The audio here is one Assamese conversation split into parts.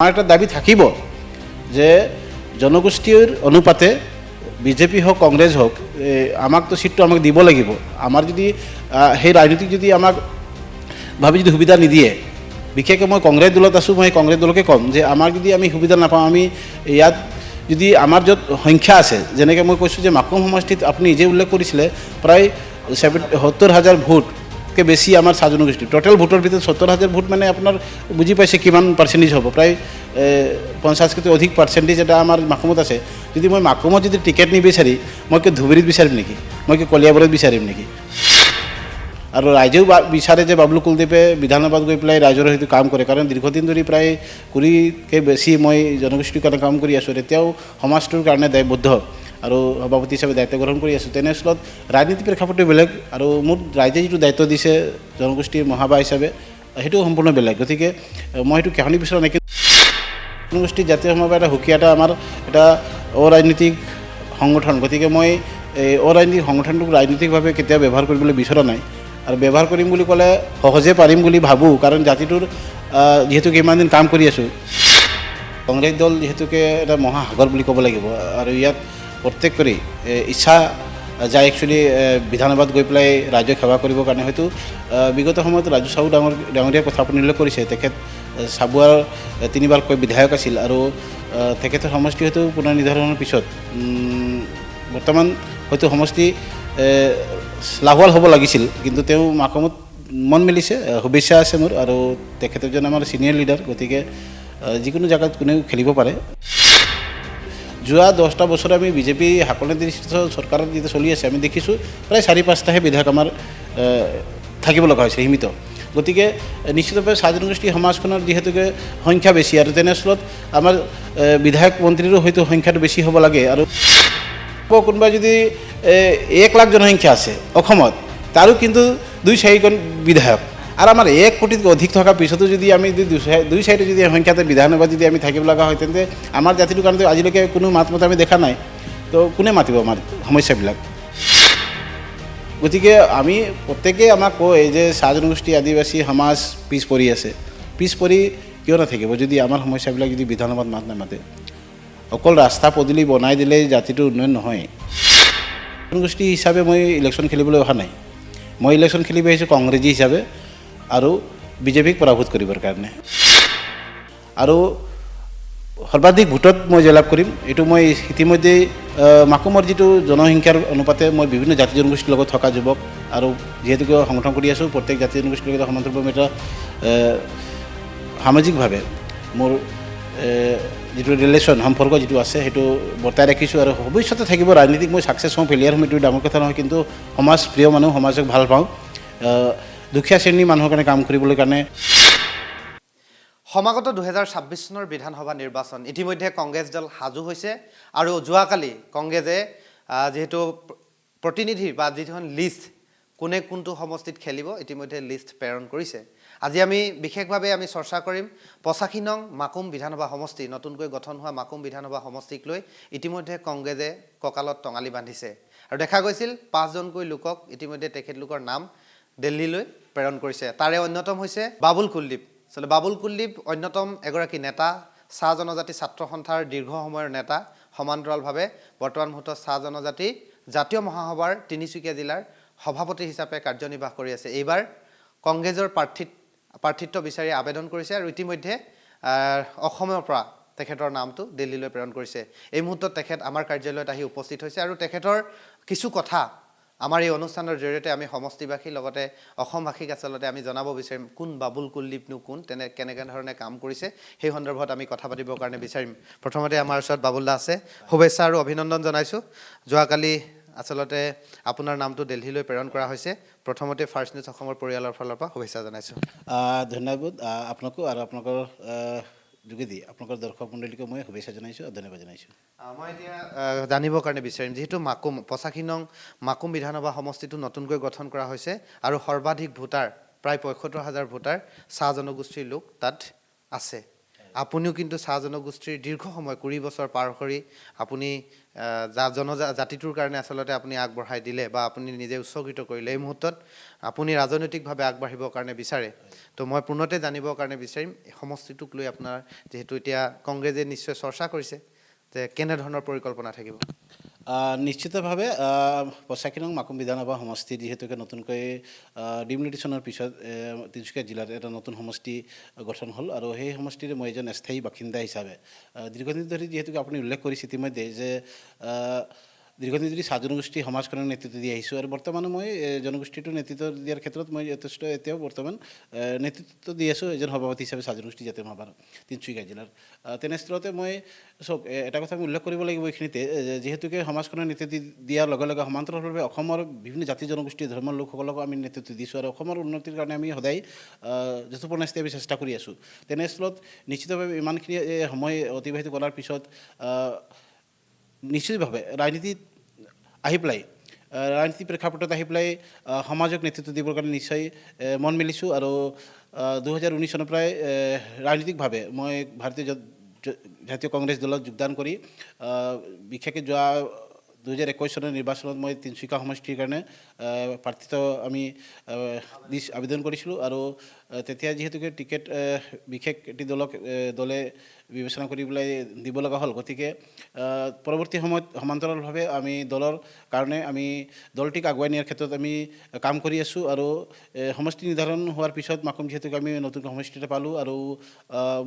আমার একটা দাবি থাকিব যে জনগোষ্ঠীর অনুপাতে বিজেপি হোক কংগ্রেস হোক আমাক তো সিটটো আমাক দিব লাগিব। আমার যদি সেই রাজনীতিক যদি আমাক ভাবি যদি সুবিধা নিদিয়ে, বিশেষকৈ মই কংগ্ৰেছ দলত আছোঁ, মই কংগ্ৰেছ দলকে ক'ম যে আমাৰ যদি আমি সুবিধা নাপাওঁ, আমি ইয়াত যদি আমাৰ য'ত সংখ্যা আছে, যেনেকৈ মই কৈছোঁ যে মাকুম সমষ্টিত আপুনি নিজে উল্লেখ কৰিছিলে প্ৰায় 70,000 ভোটকে বেছি আমাৰ চাহ জনগোষ্ঠী। টোটেল ভোটৰ ভিতৰত 70,000 ভোট মানে আপোনাৰ বুজি পাইছে কিমান পাৰ্চেণ্টেজ হ'ব, প্ৰায় 50তকৈ অধিক পাৰ্চেণ্টেজ এটা আমাৰ মাকুমত আছে। যদি মই মাকুমত যদি টিকেট নিবিচাৰি মই কি ধুবুৰীত বিচাৰিম নেকি, মই কি কলিয়াবৰত বিচাৰিম নেকি? আৰু ৰাইজেও বিচাৰে যে বাবলু কুলদ্বীপে বিধানসভাত গৈ পেলাই ৰাইজৰ সেইটো কাম কৰে, কাৰণ দীৰ্ঘদিন ধৰি প্ৰায় 20তকৈ বেছি মই জনগোষ্ঠীৰ কাৰণে কাম কৰি আছোঁ, তেতিয়াও সমাজটোৰ কাৰণে দায়বদ্ধ আৰু সভাপতি হিচাপে দায়িত্ব গ্ৰহণ কৰি আছোঁ। তেনেস্থলত ৰাজনীতি প্ৰেক্ষাপটটো বেলেগ আৰু মোৰ ৰাইজে যিটো দায়িত্ব দিছে জনগোষ্ঠীৰ মহাসভা হিচাপে সেইটো সম্পূৰ্ণ বেলেগ। গতিকে মই সেইটো কাহানি বিচৰা নাই। জনগোষ্ঠী জাতীয় সমাজৰ এটা সুকীয়া এটা আমাৰ এটা অৰাজনীতিক সংগঠন, গতিকে মই এই অৰাজনীতিক সংগঠনটোক ৰাজনীতিকভাৱে কেতিয়াও ব্যৱহাৰ কৰিবলৈ বিচৰা নাই। আৰু ব্যৱহাৰ কৰিম বুলি ক'লে সহজে পাৰিম বুলি ভাবোঁ, কাৰণ জাতিটোৰ যিহেতুকে ইমান দিন কাম কৰি আছোঁ। কংগ্ৰেছ দল যিহেতুকে এটা মহাসাগৰ বুলি ক'ব লাগিব, আৰু ইয়াত প্ৰত্যেকৰে ইচ্ছা যায় একচুৱেলি বিধানসভাত গৈ পেলাই ৰাইজক সেৱা কৰিবৰ কাৰণে। হয়তো বিগত সময়ত ৰাজু চাহু ডাঙৰীয়াৰ কথা আপুনি উল্লেখ কৰিছে। তেখেত চাবুৱাৰ 3বাৰকৈ বিধায়ক আছিল আৰু তেখেতৰ সমষ্টি হয়তো পুনৰ নিৰ্ধাৰণৰ পিছত বৰ্তমান হয়তো সমষ্টি লাভৱান হ'ব লাগিছিল, কিন্তু তেওঁ মাকুমত মন মেলিছে। শুভেচ্ছা আছে মোৰ, আৰু তেখেতজন আমাৰ ছিনিয়ৰ লিডাৰ, গতিকে যিকোনো জেগাত কোনেও খেলিব পাৰে। যোৱা 10টা বছৰ আমি বিজেপি শাসনাধিষ্ঠিত চৰকাৰত যেতিয়া চলি আছে, আমি দেখিছোঁ প্ৰায় 4-5টাহে বিধায়ক আমাৰ থাকিব লগা হৈছে সীমিত। গতিকে নিশ্চিতভাৱে চাহ জনগোষ্ঠী সমাজখনৰ যিহেতুকে সংখ্যা বেছি, আৰু তেনেস্থলত আমাৰ বিধায়ক মন্ত্ৰীৰো হয়তো সংখ্যাটো বেছি হ'ব লাগে। আৰু কোনোবা যদি 1 লাখ জনসংখ্যা আছে অসমত, তাৰো কিন্তু 2-4জন বিধায়ক, আৰু আমাৰ 1 কোটিতকৈ অধিক থকাৰ পিছতো যদি আমি 2-4টা যদি সংখ্যাতে বিধানসভাত যদি আমি থাকিব লগা হয়, তেন্তে আমাৰ জাতিটোৰ কাৰণে আজিলৈকে কোনো মাত মতা আমি দেখা নাই। তো কোনে মাতিব আমাৰ সমস্যাবিলাক? গতিকে আমি প্ৰত্যেকেই আমাক কয় যে চাহ জনগোষ্ঠী আদিবাসী সমাজ পিছ পৰি আছে। পিছ পৰি কিয় নাথাকিব যদি আমাৰ সমস্যাবিলাক যদি বিধানসভাত মাত নামাতে? অকল ৰাস্তা পদূলি বনাই দিলেই জাতিটোৰ উন্নয়ন নহয়। জনগোষ্ঠী হিচাপে মই ইলেকশ্যন খেলিবলৈ অহা নাই। মই ইলেকশ্যন খেলিব আহিছোঁ কংগ্ৰেছী হিচাপে আৰু বিজেপিক পৰাভূত কৰিবৰ কাৰণে। আৰু সৰ্বাধিক ভোটত মই জয়লাভ কৰিম, এইটো মই ইতিমধ্যে মাকুমৰ যিটো জনসংখ্যাৰ অনুপাতে মই বিভিন্ন জাতি জনগোষ্ঠীৰ লগত থকা যুৱক, আৰু যিহেতুকে সংগঠন কৰি আছোঁ প্ৰত্যেক জাতি জনগোষ্ঠীৰ লগত সমান্তৰালভাৱে এটা সামাজিকভাৱে মোৰ যিটো ৰিলেশ্যন সম্পৰ্ক যিটো আছে সেইটো বৰ্তাই ৰাখিছোঁ, আৰু ভৱিষ্যতে থাকিব। ৰাজনীতিক মই ছাকচেছ হওঁ ফেলিয়াৰ হ'ম এইটো ডাঙৰ কথা নহয়, কিন্তু সমাজ প্ৰিয় মানুহ, সমাজক ভাল পাওঁ, দুখীয়া শ্ৰেণীৰ মানুহৰ কাৰণে কাম কৰিবলৈ কাৰণে। সমাগত 2026 চনৰ বিধানসভা নিৰ্বাচন ইতিমধ্যে কংগ্ৰেছ দল সাজু হৈছে, আৰু যোৱাকালি কংগ্ৰেছে যিহেতু প্ৰতিনিধি বা যিখন লিষ্ট কোনে কোনটো সমষ্টিত খেলিব ইতিমধ্যে লিষ্ট প্ৰেৰণ কৰিছে। আজি আমি বিশেষভাৱে আমি চৰ্চা কৰিম 85 নং মাকুম বিধানসভা সমষ্টি, নতুনকৈ গঠন হোৱা মাকুম বিধানসভা সমষ্টিক লৈ ইতিমধ্যে কংগ্ৰেছে কঁকালত টঙালি বান্ধিছে, আৰু দেখা গৈছিল 5জনকৈ লোকক ইতিমধ্যে তেখেতলোকৰ নাম দিল্লীলৈ প্ৰেৰণ কৰিছে। তাৰে অন্যতম হৈছে বাবুল কুলদ্বীপ। বাবুল কুলদ্বীপ অন্যতম এগৰাকী নেতা, চাহ জনজাতি ছাত্ৰ সন্থাৰ দীৰ্ঘ সময়ৰ নেতা, সমান্তৰালভাৱে বৰ্তমান মুহূৰ্তত চাহ জনজাতি জাতীয় মহাসভাৰ তিনিচুকীয়া জিলাৰ সভাপতি হিচাপে কাৰ্যনিৰ্বাহ কৰি আছে। এইবাৰ কংগ্ৰেছৰ প্ৰাৰ্থিত্ব বিচাৰি আবেদন কৰিছে, আৰু ইতিমধ্যে অসমৰ পৰা তেখেতৰ নামটো দিল্লীলৈ প্ৰেৰণ কৰিছে। এই মুহূৰ্তত তেখেত আমাৰ কাৰ্যালয়ত আহি উপস্থিত হৈছে, আৰু তেখেতৰ কিছু কথা আমাৰ এই অনুষ্ঠানৰ জৰিয়তে আমি সমষ্টিবাসীৰ লগতে অসমবাসীক আচলতে আমি জনাব বিচাৰিম কোন বাবুল কুলদ্বীপনো কোন, কেনেকৈ ধৰণে কাম কৰিছে, সেই সন্দৰ্ভত আমি কথা পাতিবৰ কাৰণে বিচাৰিম। প্ৰথমতে আমাৰ ওচৰত বাবুল দা আছে, শুভেচ্ছা আৰু অভিনন্দন জনাইছোঁ। যোৱাকালি আচলতে আপোনাৰ নামটো দিল্লীলৈ প্ৰেৰণ কৰা হৈছে। প্ৰথমতে ফাৰ্ষ্ট নিউজ অসমৰ পৰিয়ালৰ ফালৰ পৰা শুভেচ্ছা জনাইছোঁ। ধন্যবাদ আপোনাকো, আৰু আপোনালোকৰ যোগেদি আপোনালোকৰ দৰ্শক মণ্ডলীকো মই শুভেচ্ছা জনাইছোঁ আৰু ধন্যবাদ জনাইছোঁ। মই এতিয়া জানিবৰ কাৰণে বিচাৰিম, যিহেতু মাকুম 85 নং মাকুম বিধানসভা সমষ্টিটো নতুনকৈ গঠন কৰা হৈছে, আৰু সৰ্বাধিক ভোটাৰ প্ৰায় 75,000 ভোটাৰ চাহ জনগোষ্ঠীৰ লোক তাত আছে। আপুনিও কিন্তু চাহ জনগোষ্ঠীৰ দীৰ্ঘ সময় 20 বছৰ পাৰ কৰি আপুনি জাতিটোৰ কাৰণে আচলতে আপুনি আগবঢ়াই দিলে বা আপুনি নিজে উৎসৰ্গিত কৰিলে। এই মুহূৰ্তত আপুনি ৰাজনৈতিকভাৱে আগবাঢ়িবৰ কাৰণে বিচাৰে। তো মই পুনতে জানিবৰ কাৰণে বিচাৰিম এই সমষ্টিটোক লৈ আপোনাৰ যিহেতু এতিয়া কংগ্ৰেছে নিশ্চয় চৰ্চা কৰিছে যে কেনেধৰণৰ পৰিকল্পনা থাকিব। নিশ্চিতভাৱে 85 নং মাকুম বিধানসভা সমষ্টি যিহেতুকে নতুনকৈ ডিমিলিটেশ্যনৰ পিছত তিনিচুকীয়া জিলাত এটা নতুন সমষ্টি গঠন হ'ল আৰু সেই সমষ্টিৰ মই এজন স্থায়ী বাসিন্দা হিচাপে দীৰ্ঘদিন ধৰি যিহেতুকে আপুনি উল্লেখ কৰিছে ইতিমধ্যে যে দীৰ্ঘদিন ধৰি চাহ জনগোষ্ঠী সমাজখনক নেতৃত্ব দি আহিছোঁ আৰু বৰ্তমানো মই জনগোষ্ঠীটোৰ নেতৃত্ব দিয়াৰ ক্ষেত্ৰত মই যথেষ্ট এতিয়াও বৰ্তমান নেতৃত্ব দি আছোঁ এজন সভাপতি হিচাপে চাহ জনগোষ্ঠী জাতীয় মহাসভাৰ তিনিচুকীয়া জিলাৰ। তেনেস্থলতে মই চাওক এটা কথা আমি উল্লেখ কৰিব লাগিব এইখিনিতে যিহেতুকে সমাজখনৰ নেতৃত্ব দিয়াৰ লগে লগে সমান্তৰালভাৱে অসমৰ বিভিন্ন জাতি জনগোষ্ঠী ধৰ্মৰ লোকসকলকো আমি নেতৃত্ব দিছোঁ আৰু অসমৰ উন্নতিৰ কাৰণে আমি সদায় যথোপন্যাস্তি আমি চেষ্টা কৰি আছোঁ। তেনেস্থলত নিশ্চিতভাৱে ইমানখিনি সময় অতিবাহিত কৰাৰ পিছত নিশ্চিতভাৱে ৰাজনীতিত আহি পেলাই ৰাজনীতি প্ৰেক্ষাপটত আহি পেলাই সমাজক নেতৃত্ব দিবৰ কাৰণে নিশ্চয় মন মেলিছোঁ আৰু 2019 চনৰ পৰাই ৰাজনীতিকভাৱে মই ভাৰতীয় জাতীয় কংগ্ৰেছ দলত যোগদান কৰি বিশেষকৈ যোৱা 2021 চনৰ নিৰ্বাচনত মই তিনিচুকীয়া সমষ্টিৰ কাৰণে প্ৰাৰ্থিত্ব আমি আবেদন কৰিছিলোঁ আৰু তেতিয়া যিহেতুকে টিকেট বিশেষ এটি দলে বিবেচনা কৰি পেলাই দিব লগা হ'ল। গতিকে পৰৱৰ্তী সময়ত সমান্তৰালভাৱে আমি দলৰ কাৰণে আমি দলটিক আগুৱাই নিয়াৰ ক্ষেত্ৰত আমি কাম কৰি আছোঁ আৰু সমষ্টি নিৰ্ধাৰণ হোৱাৰ পিছত মাকুম যিহেতুকে আমি নতুনকৈ সমষ্টি এটা পালোঁ আৰু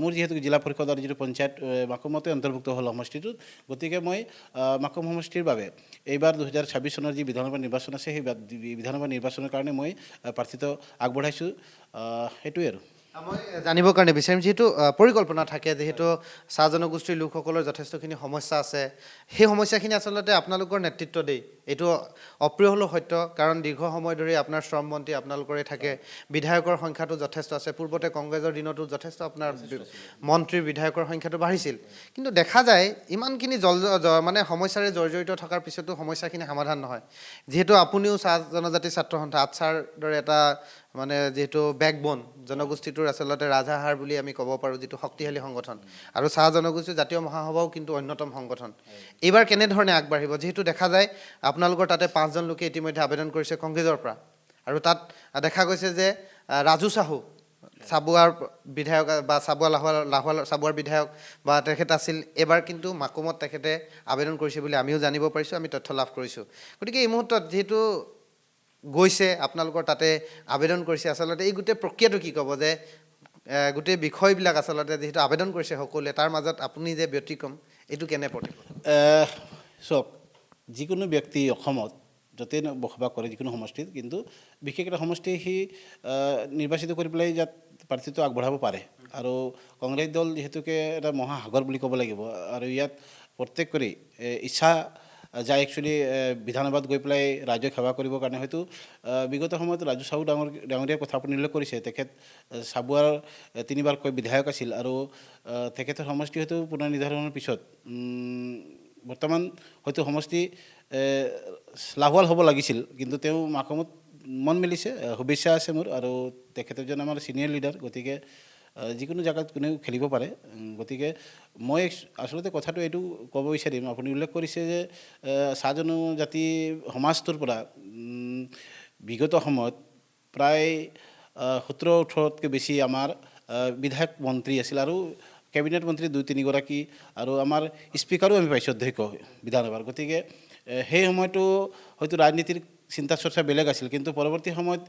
মোৰ যিহেতুকে জিলা পৰিষদ আৰু যিটো পঞ্চায়ত মাকুমতে অন্তৰ্ভুক্ত হ'ল সমষ্টিটোত। গতিকে মই মাকুম সমষ্টিৰ বাবে এইবাৰ 2026 চনৰ যি বিধানসভা নিৰ্বাচন আছে সেই বিধানসভা নিৰ্বাচনৰ কাৰণে মই প্ৰাৰ্থিত্ব আগবঢ়াইছোঁ। সেইটোৱে আৰু মই জানিবৰ কাৰণে বিচাৰিম যিহেতু পৰিকল্পনা থাকে যিহেতু চাহ জনগোষ্ঠীৰ লোকসকলৰ যথেষ্টখিনি সমস্যা আছে সেই সমস্যাখিনি আচলতে আপোনালোকৰ নেতৃত্ব দেই এইটো অপ্ৰিয় হ'লেও সত্য কাৰণ দীৰ্ঘ সময় ধৰি আপোনাৰ শ্ৰম মন্ত্ৰী আপোনালোকৰে থাকে বিধায়কৰ সংখ্যাটো যথেষ্ট আছে পূৰ্বতে কংগ্ৰেছৰ দিনতো যথেষ্ট আপোনাৰ মন্ত্ৰীৰ বিধায়কৰ সংখ্যাটো বাঢ়িছিল কিন্তু দেখা যায় ইমানখিনি মানে সমস্যাৰে জৰ্জৰিত থকাৰ পিছতো সমস্যাখিনি সমাধান নহয় যিহেতু আপুনিও চাহ জনজাতি ছাত্ৰ সন্থা আটছাৰ দৰে এটা মানে যেহেতু বেকবোন জনগোষ্ঠীটোৰ আচলতে ৰাজহাড় বুলি আমি ক'ব পাৰোঁ যিটো শক্তিশালী সংগঠন আৰু চাহ জনগোষ্ঠী জাতীয় মহাসভাও কিন্তু অন্যতম সংগঠন এইবাৰ কেনেধৰণে আগবাঢ়িব যিহেতু দেখা যায় আপোনালোকৰ তাতে 5জন লোকে ইতিমধ্যে আবেদন কৰিছে কংগ্ৰেছৰ পৰা আৰু তাত দেখা গৈছে যে ৰাজু চাহু চাবুৱাৰ বিধায়ক বা চাবুৱাৰ বিধায়ক বা তেখেত আছিল এবাৰ কিন্তু মাকুমত তেখেতে আবেদন কৰিছে বুলি আমিও জানিব পাৰিছোঁ আমি তথ্য লাভ কৰিছোঁ গতিকে এই মুহূৰ্তত যিহেতু গৈছে আপোনালোকৰ তাতে আবেদন কৰিছে আচলতে এই গোটেই প্ৰক্ৰিয়াটো কি ক'ব যে গোটেই বিষয়বিলাক আচলতে যিহেতু আবেদন কৰিছে সকলোৱে তাৰ মাজত আপুনি যে ব্যতিক্ৰম এইটো কেনে প্ৰতিক্ৰিয়া চাওক যিকোনো ব্যক্তি অসমত য'তে বসবাস কৰে যিকোনো সমষ্টিত কিন্তু বিশেষ এটা সমষ্টি সি নিৰ্বাচিত কৰি পেলাই ইয়াত প্ৰাৰ্থিত্ব আগবঢ়াব পাৰে আৰু কংগ্ৰেছ দল যিহেতুকে এটা মহাসাগৰ বুলি ক'ব লাগিব আৰু ইয়াত প্ৰত্যেকৰে ইচ্ছা যায় একচুৱেলি বিধানসভাত গৈ পেলাই ৰাজ্যক সেৱা কৰিবৰ কাৰণে হয়তো বিগত সময়ত ৰাজু চাহু ডাঙৰীয়াৰ কথা আপুনি উল্লেখ কৰিছে তেখেত চাবুৱাৰ 3বাৰকৈ বিধায়ক আছিল আৰু তেখেতৰ সমষ্টি হয়তো পুনৰ নিৰ্ধাৰণৰ পিছত বৰ্তমান হয়তো সমষ্টি লাভৱান হ'ব লাগিছিল কিন্তু তেওঁ মাকুমত মন মেলিছে শুভেচ্ছা আছে মোৰ আৰু তেখেতৰ এজন আমাৰ ছিনিয়ৰ লিডাৰ গতিকে যিকোনো জেগাত কোনেও খেলিব পাৰে গতিকে মই আচলতে কথাটো এইটো ক'ব বিচাৰিম আপুনি উল্লেখ কৰিছে যে চাহ জনজাতি সমাজটোৰ পৰা বিগত সময়ত প্ৰায় 17-18তকৈ বেছি আমাৰ বিধায়ক মন্ত্ৰী আছিল আৰু কেবিনেট মন্ত্ৰী 2-3গৰাকী আৰু আমাৰ স্পীকাৰো আমি পাইছোঁ অধ্যক্ষ বিধানসভাৰ গতিকে সেই সময়তো হয়তো ৰাজনীতিৰ চিন্তা চৰ্চা বেলেগ আছিল কিন্তু পৰৱৰ্তী সময়ত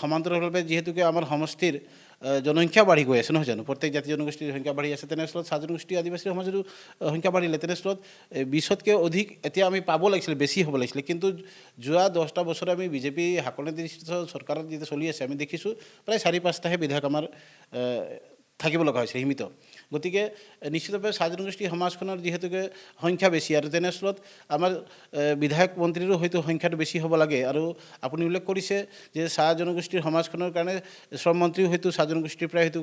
সমান্তৰালভাৱে যিহেতুকে আমাৰ সমষ্টিৰ জনসংখ্যা বাঢ়ি গৈ আছে নহয় জানো প্ৰত্যেক জাতি জনগোষ্ঠীৰ সংখ্যা বাঢ়ি আছে তেনেস্থলত চাহ জনগোষ্ঠী আদিবাসী সমাজৰো সংখ্যা বাঢ়িলে তেনেস্থলত 20তকৈ অধিক এতিয়া আমি পাব লাগিছিল বেছি হ'ব লাগিছিলে কিন্তু যোৱা 10টা বছৰ আমি বিজেপি শাসনাধিষ্ঠিত চৰকাৰত যেতিয়া চলি আছে আমি দেখিছোঁ প্ৰায় 4-5টাহে বিধায়ক আমাৰ থাকিব লগা হৈছে সীমিত গতিকে নিশ্চিতভাৱে চাহ জনগোষ্ঠী সমাজখনৰ যিহেতুকে সংখ্যা বেছি আৰু তেনেস্থলত আমাৰ বিধায়ক মন্ত্ৰীৰো হয়তো সংখ্যাটো বেছি হ'ব লাগে আৰু আপুনি উল্লেখ কৰিছে যে চাহ জনগোষ্ঠীৰ সমাজখনৰ কাৰণে শ্ৰম মন্ত্ৰীও হয়তো চাহ জনগোষ্ঠীৰ পৰা হয়তো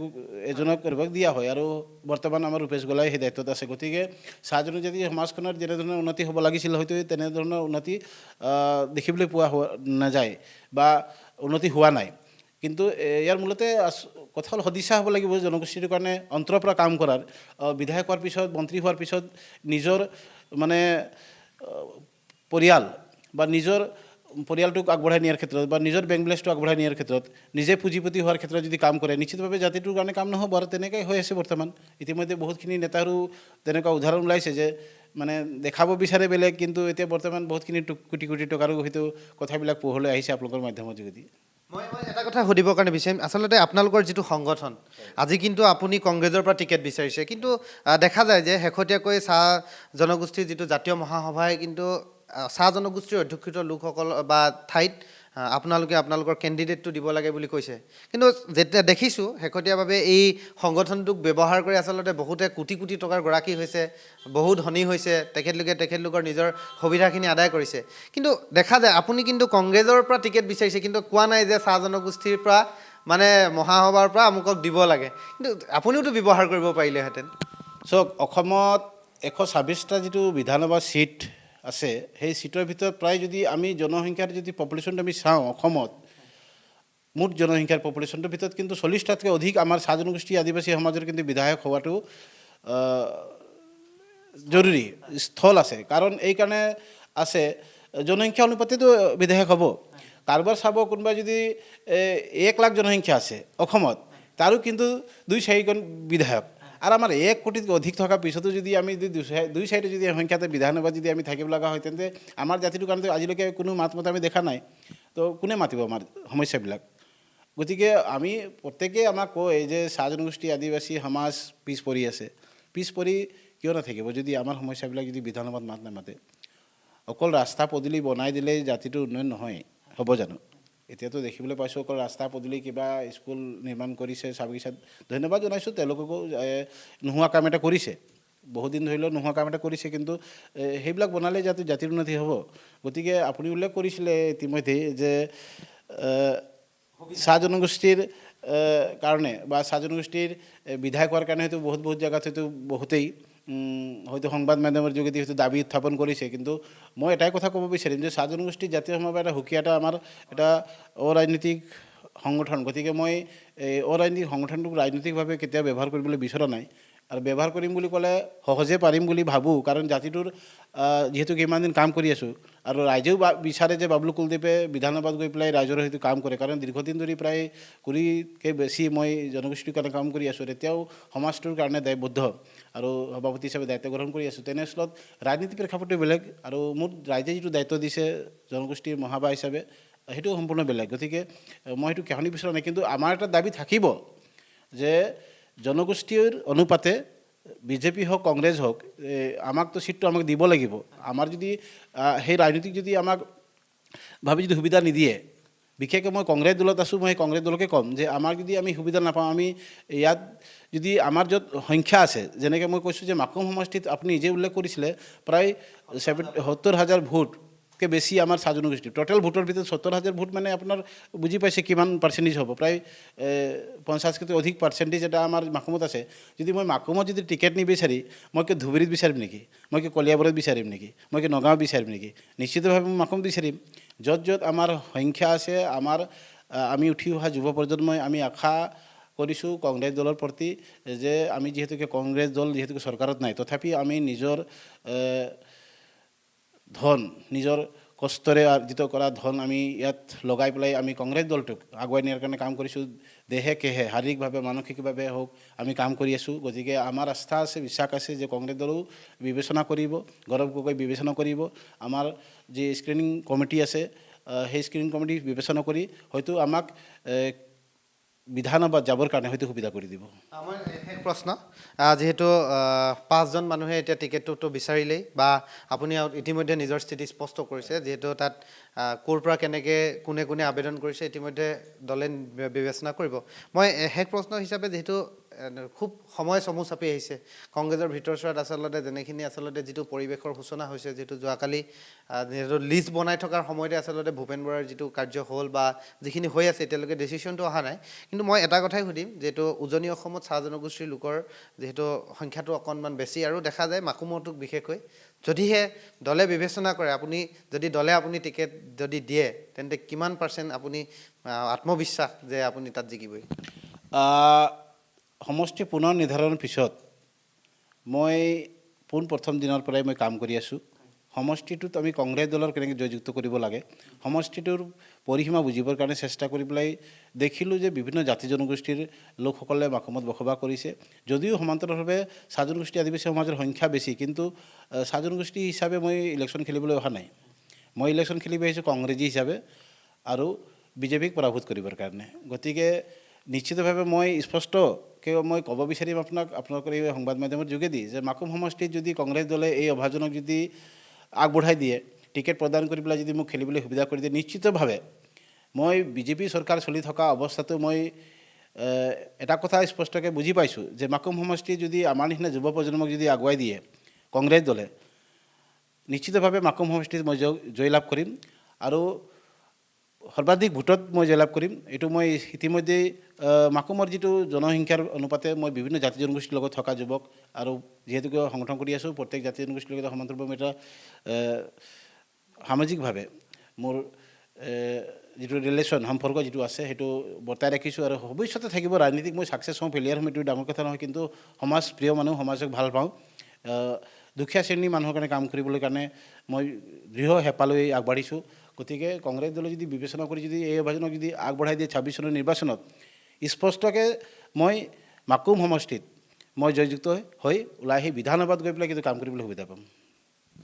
এজনক দিয়া হয় আৰু বৰ্তমান আমাৰ ৰূপেশ গোলাই সেই দায়িত্বত আছে গতিকে চাহ জনজাতি সমাজখনৰ যেনেধৰণৰ উন্নতি হ'ব লাগিছিল হয়তো তেনেধৰণৰ উন্নতি দেখিবলৈ পোৱা নাযায় বা উন্নতি হোৱা নাই কিন্তু ইয়াৰ মূলতে কথা হ'ল সদিচ্ছা হ'ব লাগিব জনগোষ্ঠীটোৰ কাৰণে অন্তৰৰ পৰা কাম কৰাৰ। বিধায়ক হোৱাৰ পিছত মন্ত্ৰী হোৱাৰ পিছত নিজৰ মানে পৰিয়াল বা নিজৰ পৰিয়ালটোক আগবঢ়াই নিয়াৰ ক্ষেত্ৰত বা নিজৰ বেংক বেলেঞ্চটো আগবঢ়াই নিয়াৰ ক্ষেত্ৰত নিজে পুঁজিপতি হোৱাৰ ক্ষেত্ৰত যদি কাম কৰে নিশ্চিতভাৱে জাতিটোৰ কাৰণে কাম নহ'ব আৰু তেনেকৈ হৈ আছে বৰ্তমান। ইতিমধ্যে বহুতখিনি নেতাৰো তেনেকুৱা উদাহৰণ ওলাইছে যে মানে দেখাব বিচাৰে বেলেগ, কিন্তু এতিয়া বৰ্তমান বহুতখিনি কোটি কোটি টকাৰো হয়তো কথাবিলাক পোহৰলৈ আহিছে আপোনালোকৰ মাধ্যমৰ যোগেদি। মই এটা কথা সুধিবৰ কাৰণে বিচাৰিম, আচলতে আপোনালোকৰ যিটো সংগঠন আজি কিন্তু আপুনি কংগ্ৰেছৰ পৰা টিকেট বিচাৰিছে, কিন্তু দেখা যায় যে শেহতীয়াকৈ চাহ জনগোষ্ঠীৰ যিটো জাতীয় মহাসভাই কিন্তু চাহ জনগোষ্ঠীৰ অধ্যুষিত লোকসকল বা ঠাইত আপোনালোকে আপোনালোকৰ কেণ্ডিডেটটো দিব লাগে বুলি কৈছে। কিন্তু যেতিয়া দেখিছোঁ শেহতীয়াভাৱে এই সংগঠনটোক ব্যৱহাৰ কৰি আচলতে বহুতে কোটি কোটি টকাৰ গৰাকী হৈছে, বহুত ধনী হৈছে, তেখেতলোকৰ নিজৰ সুবিধাখিনি আদায় কৰিছে। কিন্তু দেখা যায় আপুনি কিন্তু কংগ্ৰেছৰ পৰা টিকেট বিচাৰিছে, কিন্তু কোৱা নাই যে চাহ জনগোষ্ঠীৰ পৰা মানে মহাসভাৰ পৰা আমুকক দিব লাগে, কিন্তু আপুনিওতো ব্যৱহাৰ কৰিব পাৰিলেহেঁতেন। চাওক, অসমত 126টা যিটো বিধানসভা চিট আছে, সেই চিটৰ ভিতৰত প্ৰায় যদি আমি জনসংখ্যাৰ যদি পপুলেশ্যনটো আমি চাওঁ, অসমত মুঠ জনসংখ্যাৰ পপুলেশ্যনটোৰ ভিতৰত কিন্তু 40টাতকৈ অধিক আমাৰ চাহ জনগোষ্ঠী আদিবাসী সমাজৰ কিন্তু বিধায়ক হোৱাটো জৰুৰী স্থল আছে। কাৰণ এইকাৰণে আছে জনসংখ্যা অনুপাতেতো বিধায়ক হ'ব। কাৰোবাৰ চাব কোনোবাই যদি 1 লাখ জনসংখ্যা আছে অসমত, তাৰো কিন্তু 2-4জন বিধায়ক। আৰু আমাৰ 1 কোটিতকৈ অধিক থকাৰ পিছতো যদি আমি যদি 2-4টা যদি সংখ্যাতে বিধানসভাত যদি আমি থাকিব লগা হয়, তেন্তে আমাৰ জাতিটোৰ কাৰণে আজিলৈকে কোনো মাত মতা আমি দেখা নাই। তো কোনে মাতিব আমাৰ সমস্যাবিলাক? গতিকে আমি প্ৰত্যেকেই আমাক কয় যে চাহ জনগোষ্ঠী আদিবাসী সমাজ পিছ পৰি আছে। পিছ পৰি কিয় নাথাকিব যদি আমাৰ সমস্যাবিলাক যদি বিধানসভাত মাত নামাতে? অকল ৰাস্তা পদূলি বনাই দিলেই জাতিটোৰ উন্নয়ন নহয়, হ'ব জানো? এতিয়াতো দেখিবলৈ পাইছোঁ অকল ৰাস্তা পদূলি কিবা স্কুল নিৰ্মাণ কৰিছে, চাহ বাগিচাত ধন্যবাদ জনাইছোঁ, তেওঁলোককো নোহোৱা কাম এটা কৰিছে, বহুদিন ধৰি লওক নোহোৱা কাম এটা কৰিছে, কিন্তু সেইবিলাক বনালে যাতে জাতিৰ উন্নতি হ'ব। গতিকে আপুনি উল্লেখ কৰিছিলে ইতিমধ্যে যে চাহ জনগোষ্ঠীৰ কাৰণে বা চাহ জনগোষ্ঠীৰ বিধায়ক হোৱাৰ কাৰণে হয়তো বহুত জেগাত হয়তো বহুতেই হয়তো সংবাদ মাধ্যমৰ যোগেদি হয়তো দাবী উত্থাপন কৰিছে। কিন্তু মই এটাই কথা ক'ব বিচাৰিম যে চাহ জনগোষ্ঠী জাতীয় সমাজৰ এটা সুকীয়া এটা আমাৰ এটা অৰাজনৈতিক সংগঠন। গতিকে মই এই অৰাজনৈতিক সংগঠনটোক ৰাজনৈতিকভাৱে কেতিয়াও ব্যৱহাৰ কৰিবলৈ বিচৰা নাই, আৰু ব্যৱহাৰ কৰিম বুলি ক'লে সহজে পাৰিম বুলি ভাবোঁ। কাৰণ জাতিটোৰ যিহেতু কিমান দিন কাম কৰি আছোঁ, আৰু ৰাইজেও বিচাৰে যে বাবলু কুলদ্বীপে বিধানসভাত গৈ পেলাই ৰাইজৰ হয়তো কাম কৰে। কাৰণ দীৰ্ঘদিন ধৰি প্ৰায় 20তকৈ বেছি মই জনগোষ্ঠীৰ কাৰণে কাম কৰি আছোঁ, তেতিয়াও সমাজটোৰ কাৰণে দায়বদ্ধ আৰু সভাপতি হিচাপে দায়িত্ব গ্ৰহণ কৰি আছোঁ। তেনেস্থলত ৰাজনীতিৰ প্ৰেক্ষাপটটো বেলেগ, আৰু মোৰ ৰাইজে যিটো দায়িত্ব দিছে জনগোষ্ঠীৰ মহাসভা হিচাপে সেইটো সম্পূৰ্ণ বেলেগ। গতিকে মই সেইটো কাহানি বিচৰা নাই, কিন্তু আমাৰ এটা দাবী থাকিব যে জনগোষ্ঠীৰ অনুপাতে বিজেপি হওক কংগ্ৰেছ হওক আমাকতো চিটটো আমাক দিব লাগিব। আমাৰ যদি সেই ৰাজনীতিক যদি আমাক ভাবি যদি সুবিধা নিদিয়ে, বিশেষকৈ মই কংগ্ৰেছ দলত আছোঁ, মই কংগ্ৰেছ দলকে ক'ম যে আমাৰ যদি আমি সুবিধা নাপাওঁ, আমি ইয়াত যদি আমাৰ য'ত সংখ্যা আছে, যেনেকৈ মই কৈছোঁ যে মাকুম সমষ্টিত আপুনি নিজে উল্লেখ কৰিছিলে প্ৰায় 70,000 ভোটকৈ বেছি আমাৰ চাহ জনগোষ্ঠী। টোটেল ভোটৰ ভিতৰত 70,000 ভোট মানে আপোনাৰ বুজি পাইছে কিমান পাৰ্চেণ্টেজ হ'ব, প্ৰায় 50তকৈ অধিক পাৰ্চেণ্টেজ এটা আমাৰ মাকুমত আছে। যদি মই মাকুমত যদি টিকেট নিবিচাৰি মই কি ধুবুৰীত বিচাৰিম নেকি? মই কি কলিয়াবৰত বিচাৰিম নেকি? মই কি নগাঁও বিচাৰিম নেকি? নিশ্চিতভাৱে মই মাকুম বিচাৰিম। য'ত আমাৰ সংখ্যা আছে, আমি উঠি অহা যুৱ প্ৰজন্মই আমি আশা কৰিছোঁ কংগ্ৰেছ দলৰ প্ৰতি যে আমি যিহেতুকে কংগ্ৰেছ দল যিহেতুকে চৰকাৰত নাই, তথাপি আমি নিজৰ ধন, নিজৰ কষ্টৰে অৰ্জিত কৰা ধন আমি ইয়াত লগাই পেলাই আমি কংগ্ৰেছ দলটোক আগুৱাই নিয়াৰ কাৰণে কাম কৰিছোঁ। দেহে কেহে শাৰীৰিকভাৱে মানসিকভাৱে হওক আমি কাম কৰি আছোঁ। গতিকে আমাৰ আস্থা আছে, বিশ্বাস আছে যে কংগ্ৰেছ দলেও বিবেচনা কৰিব, গৌৰৱ গগৈ বিবেচনা কৰিব। আমাৰ যি স্ক্ৰিনিং কমিটি আছে সেই স্ক্ৰিনিং কমিটি বিবেচনা কৰি হয়তো আমাক বিধানসভাত যাবৰ কাৰণে হয়তো সুবিধা কৰি দিব। আমাৰ শেষ প্ৰশ্ন, যিহেতু 5জন মানুহে এতিয়া টিকেটটোতো বিচাৰিলেই বা আপুনি ইতিমধ্যে নিজৰ স্থিতি স্পষ্ট কৰিছে, যিহেতু তাত ক'ৰ পৰা কেনেকৈ কোনে আবেদন কৰিছে ইতিমধ্যে দলে বিবেচনা কৰিব। মই শেষ প্ৰশ্ন হিচাপে যিহেতু খুব সময় চমু চাপি আহিছে কংগ্ৰেছৰ ভিতৰচোৱাত আচলতে যেনেখিনি আচলতে যিটো পৰিৱেশৰ সূচনা হৈছে যিটো যোৱাকালি যিহেতু লিষ্ট বনাই থকাৰ সময়তে আচলতে ভূপেন বৰাৰ যিটো কাৰ্য হ'ল বা যিখিনি হৈ আছে এতিয়ালৈকে ডিচিশ্যনটো অহা নাই কিন্তু মই এটা কথাই সুধিম যিহেতু উজনি অসমত চাহ জনগোষ্ঠীৰ লোকৰ যিহেতু সংখ্যাটো অকণমান বেছি আৰু দেখা যায় মাকুমটোক বিশেষকৈ যদিহে দলে বিবেচনা কৰে আপুনি যদি দলে আপুনি টিকেট যদি দিয়ে তেন্তে কিমান পাৰ্চেণ্ট আপুনি আত্মবিশ্বাস যে আপুনি তাত জিকিবই সমষ্টি পুনৰ নিৰ্ধাৰণৰ পিছত মই প্ৰথম দিনৰ পৰাই মই কাম কৰি আছোঁ সমষ্টিটোত আমি কংগ্ৰেছ দলৰ কেনেকৈ জয়যুক্ত কৰিব লাগে সমষ্টিটোৰ পৰিসীমা বুজিবৰ কাৰণে চেষ্টা কৰি পেলাই দেখিলোঁ যে বিভিন্ন জাতি জনগোষ্ঠীৰ লোকসকলে মাকুমত বসবাস কৰিছে যদিও সমান্তৰালভাৱে চাহ জনগোষ্ঠী আদিবাসী সমাজৰ সংখ্যা বেছি কিন্তু চাহ জনগোষ্ঠী হিচাপে মই ইলেকশ্যন খেলিবলৈ অহা নাই মই ইলেকশ্যন খেলিব আহিছোঁ কংগ্ৰেছী হিচাপে আৰু বিজেপিক পৰাভূত কৰিবৰ কাৰণে গতিকে নিশ্চিতভাৱে মই স্পষ্টকৈ মই ক'ব বিচাৰিম আপোনালোকৰ এই সংবাদ মাধ্যমৰ যোগেদি যে মাকুম সমষ্টিত যদি কংগ্ৰেছ দলে এই অভাজনক যদি আগবঢ়াই দিয়ে টিকেট প্ৰদান কৰি পেলাই যদি মোক খেলিবলৈ সুবিধা কৰি দিয়ে নিশ্চিতভাৱে মই বিজেপি চৰকাৰ চলি থকা অৱস্থাটো মই এটা কথা স্পষ্টকৈ বুজি পাইছোঁ যে মাকুম সমষ্টি যদি আমাৰ নিচিনা যুৱ প্ৰজন্মক যদি আগুৱাই দিয়ে কংগ্ৰেছ দলে নিশ্চিতভাৱে মাকুম সমষ্টিত মই জয়লাভ কৰিম আৰু সৰ্বাধিক ভোটত মই জয়লাভ কৰিম এইটো মই ইতিমধ্যে মাকুমৰ যিটো জনসংখ্যাৰ অনুপাতে মই বিভিন্ন জাতি জনগোষ্ঠীৰ লগত থকা যুৱক আৰু যিহেতুকে সংগঠন কৰি আছোঁ প্ৰত্যেক জাতি জনগোষ্ঠীৰ লগত সমান্তৰালভাৱে এটা সামাজিকভাৱে মোৰ যিটো ৰিলেশ্যন সম্পৰ্ক যিটো আছে সেইটো বৰ্তাই ৰাখিছোঁ আৰু ভৱিষ্যতে থাকিব ৰাজনীতিক মই ছাকচেছ হওঁ ফেলিয়াৰ হ'ম এইটো ডাঙৰ কথা নহয় কিন্তু সমাজ প্ৰিয় মানুহ সমাজক ভাল পাওঁ দুখীয়া শ্ৰেণীৰ মানুহৰ কাৰণে কাম কৰিবলৈ কাৰণে মই দৃঢ় হেঁপাহ লৈ আগবাঢ়িছোঁ গতিকে কংগ্ৰেছ দলে যদি বিবেচনা কৰি যদি এই অভিযানক যদি আগবঢ়াই দিয়ে 26 চনৰ নিৰ্বাচনত স্পষ্টকৈ মই মাকুম সমষ্টিত মই জয়যুক্ত হৈ ওলাই আহি বিধানসভাত গৈ পেলাই কিন্তু কাম কৰিবলৈ সুবিধা পাম